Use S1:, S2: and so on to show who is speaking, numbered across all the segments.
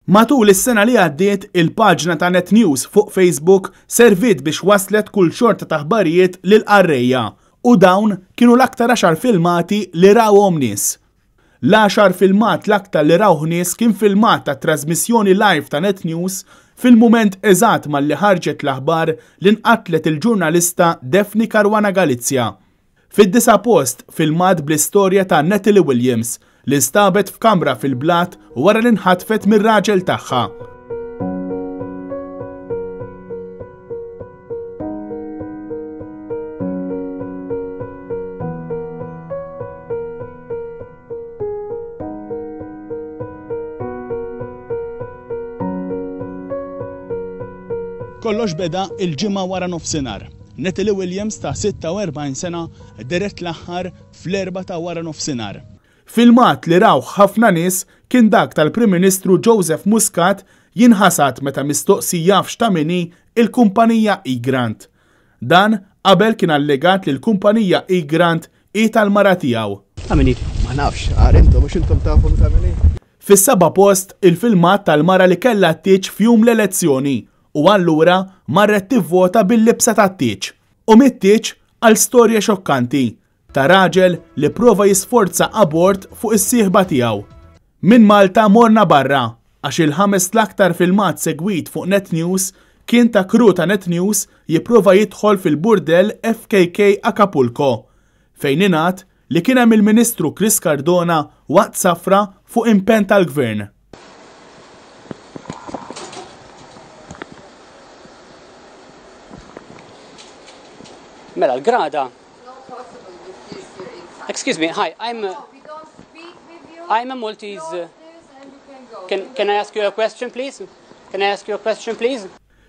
S1: Matul is-sena li għaddiet il-paġna ta' Net News fuq Facebook servit biex waslet kull xorta ta' aħbarijiet lil qarrejja u dawn kienu l-aktar 10 filmati li rawhom nies. L-10 filmat l-aktar li rawh nies kien filmat ta' trasmissjoni live ta' Net News fil-mument eżatt malli ħarġet l-aħbar li nqatlet il-ġurnalista Daphne Caruana Galizia. Fid-9 post filmat bl-istorja ta' Natalie Williams li stabet f'kamra fil-blat wara li nħatfet mir-raġel tagħha. Kollox beda il-ġimgħa wara nofsinhar. Natalie Williams ta' 46 sena deret l-aħħar fl-4 ta' wara nofsinhar. Filmat li rawh ħafna nies kien dak tal-Prim Ministru Joseph Muscat jinħasad meta mistoqsija f'x'tamini il-kumpanija E-Grant. Dan qabel kien allegat li l-kumpanija E-Grant hi tal-mara tiegħu.
S2: Ma nafx, għarintom mhux intom tafu tamini.
S1: Fis-7 post il-filmat tal-mara li kellha t-tieġ f'jum l-elezzjoni u allura marret tivvota bil-libsa tat-tieġ. U mit-tieġ għal storja xokkanti ta' raġel li prova jisforza abort fuq is-sieħba tiegħu. Min Malta morna barra għax il-5 l-aktar filmat segwit fuq Net News kien ta' kru ta' Net News jipprova jidħol fil-burdell FKK Acapulco fejn ingħad li kien hemm il-Ministru Chris Cardona waqt safra fuq impenn tal-Gvern.
S3: Mela l-grada. Excuse me, hi, I'm a Maltese. Can I ask you a question, please? Can I ask you a question, please?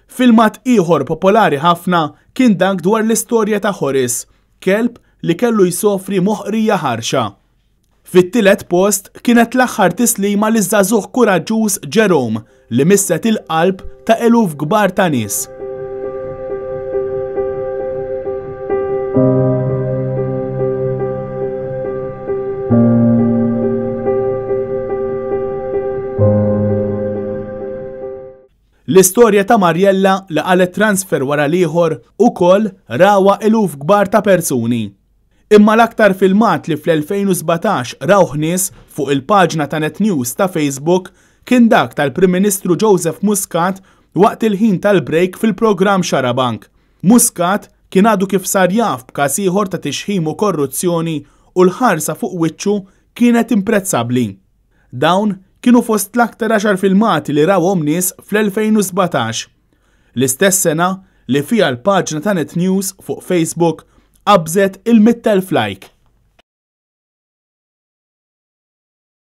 S1: Filmat ieħor popolari ħafna kien dak dwar l-istorja ta' Horace, kelb li kellu jsofri moħqrija ħarxa. Fit-tielet post kienet l-aħħar tislima li żagħżugħ kuraġġuż Jerome li misset il-qalb ta' eluf kbar ta' nies. L-istorja ta' Mariella li qalet transfer wara l-ieħor ukoll rawa eluf kbar ta' persuni. Imma l-aktar filmat li fl-2017 rawh nies fuq il-paġna ta' Net News ta' Facebook kien dak tal-Prim Ministru Joseph Muscat waqt il-ħin tal-break fil-programm Xarabank. Muscat kien għadu kif sar jaf b'każ ieħor ta' tixħim u korruzzjoni u l-ħarsa fuq wiċċu kienet imprezzabbli. Dawn kienu fost l-aktar 10 filmati li rawhom nies fl-2017. L-istess sena li fiha l-paġna ta' Net News fuq Facebook qabżet il-100,000 like.